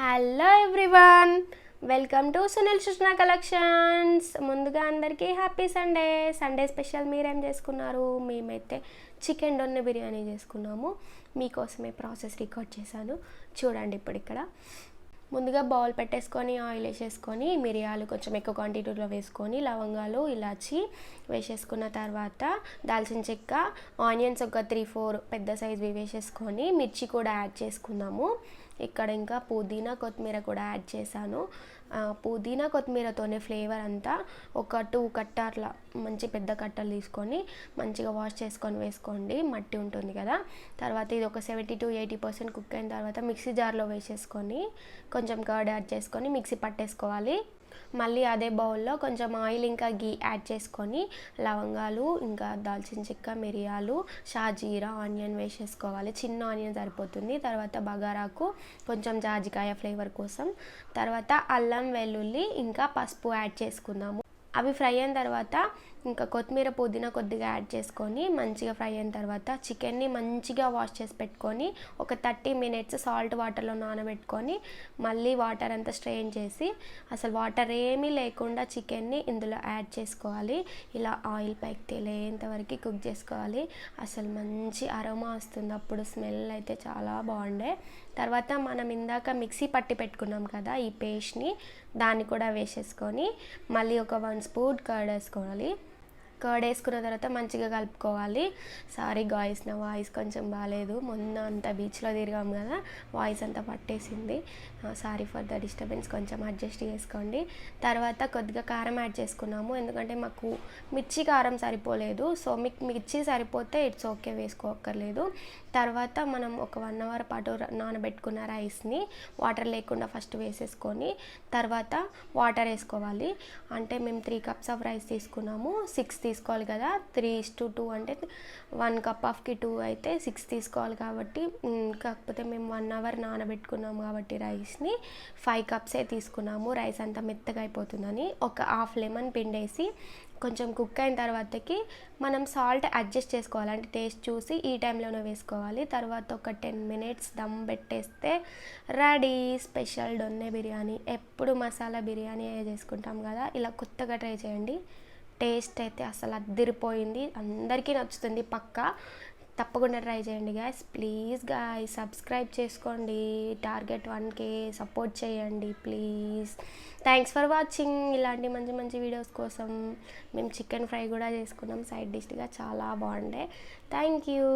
Hello everyone, welcome to Sunil సృష్ణ collections. ముందుగా అందరికీ హ్యాపీ సండే. సండే స్పెషల్ మీరేం చేసుకున్నారు? మేమైతే చికెన్ దొన్నె బిర్యానీ చేసుకున్నాము. మీకోసమే ప్రాసెస్ రికార్డ్ చేశాను, చూడండి. ఇప్పుడు ఇక్కడ ముందుగా బౌల్ పెట్టేసుకొని ఆయిల్ వేసేసుకొని మిరియాలు కొంచెం ఎక్కువ క్వాంటిటీలో వేసుకొని లవంగాలు ఇలాచి వేసేసుకున్న తర్వాత దాల్చిన చెక్క, ఆనియన్స్ ఒక 3-4 పెద్ద సైజ్వి వేసేసుకొని మిర్చి కూడా యాడ్ చేసుకుందాము. ఇక్కడ ఇంకా పుదీనా కొత్తిమీర కూడా యాడ్ చేశాను. పుదీనా కొత్తిమీరతోనే ఫ్లేవర్ అంతా. ఒక 2 కట్టర్ల మంచి పెద్ద కట్టలు తీసుకొని మంచిగా వాష్ చేసుకొని వేసుకోండి, మట్టి ఉంటుంది కదా. తర్వాత ఇది ఒక 70-80% కుక్ అయిన తర్వాత మిక్సీ జార్లో వేసేసుకొని కొంచెం కర్డ్ యాడ్ చేసుకొని మిక్సీ పట్టేసుకోవాలి. మళ్ళీ అదే బౌల్లో కొంచెం ఆయిల్ ఇంకా గీ యాడ్ చేసుకొని లవంగాలు ఇంకా దాల్చిన చెక్క, మిరియాలు, షాజీరా, ఆనియన్ వేసేసుకోవాలి. చిన్న ఆనియన్ సరిపోతుంది. తర్వాత బగారాకు కొంచెం జాజికాయ ఫ్లేవర్ కోసం. తర్వాత అల్లం, వెల్లుల్లి ఇంకా పసుపు యాడ్ చేసుకుందాము. అవి ఫ్రై అయిన తర్వాత ఇంకా కొత్తిమీర, పుదీనా కొద్దిగా యాడ్ చేసుకొని మంచిగా ఫ్రై అయిన తర్వాత చికెన్ని మంచిగా వాష్ చేసి పెట్టుకొని ఒక 30 minutes సాల్ట్ వాటర్లో నానబెట్టుకొని మళ్ళీ వాటర్ అంతా స్ట్రెయిన్ చేసి అసలు వాటర్ ఏమీ లేకుండా చికెన్ని ఇందులో యాడ్ చేసుకోవాలి. ఇలా ఆయిల్ పైకి తేలేంత వరకు కుక్ చేసుకోవాలి. అసలు మంచి అరోమా వస్తుంది, అప్పుడు స్మెల్ అయితే చాలా బాగుండే. తర్వాత మనం ఇందాక మిక్సీ పట్టి పెట్టుకున్నాం కదా, ఈ పేస్ట్ని దాన్ని కూడా వేసేసుకొని మళ్ళీ ఒక 1 స్పూన్ కర్డ్ వేసుకోవాలి. కర్డ్ వేసుకున్న తర్వాత మంచిగా కలుపుకోవాలి. సారీ గాయ్స్, నా వాయిస్ కొంచెం బాగాలేదు. మొన్న అంతా బీచ్లో తిరిగాం కదా, వాయిస్ అంతా పట్టేసింది. సారీ ఫర్ ద డిస్టర్బెన్స్, కొంచెం అడ్జస్ట్ చేసుకోండి. తర్వాత కొద్దిగా కారం యాడ్ చేసుకున్నాము, ఎందుకంటే మాకు మిర్చి కారం సరిపోలేదు. సో మీకు మిర్చి సరిపోతే ఇట్స్ ఓకే, వేసుకోక్కర్లేదు. తర్వాత మనం ఒక 1 hour పాటు నానబెట్టుకున్న రైస్ని వాటర్ లేకుండా ఫస్ట్ వేసేసుకొని తర్వాత వాటర్ వేసుకోవాలి. అంటే మేము 3 cups ఆఫ్ రైస్ తీసుకున్నాము, 6 తీసుకోవాలి కదా. 3:2 అంటే 1 cup ఆఫ్కి 2 అయితే 6 తీసుకోవాలి కాబట్టి. కాకపోతే మేము 1 hour నానబెట్టుకున్నాము కాబట్టి రైస్ని 5 cups తీసుకున్నాము. రైస్ అంతా మెత్తగా అయిపోతుందని ఒక హాఫ్ లెమన్ పిండేసి కొంచెం కుక్ అయిన తర్వాతకి మనం సాల్ట్ అడ్జస్ట్ చేసుకోవాలి. అంటే టేస్ట్ చూసి ఈ టైంలోనే వేసుకోవాలి. తర్వాత ఒక 10 minutes దమ్ పెట్టేస్తే రెడీ స్పెషల్ దొన్నె బిర్యానీ. ఎప్పుడు మసాలా బిర్యానీ చేసుకుంటాం కదా, ఇలా కొత్తగా ట్రై చేయండి. టేస్ట్ అయితే అసలు అదిరిపోయింది, అందరికీ నచ్చుతుంది పక్కా. తప్పకుండా ట్రై చేయండి గాయస్. ప్లీజ్ గాయస్ సబ్స్క్రైబ్ చేసుకోండి. టార్గెట్ 1K సపోర్ట్ చేయండి ప్లీజ్. Thanks for watching. ఇలాంటి మంచి మంచి వీడియోస్ కోసం మేము చికెన్ ఫ్రై కూడా చేసుకున్నాం సైడ్ డిష్గా, చాలా బాగుండే. Thank you.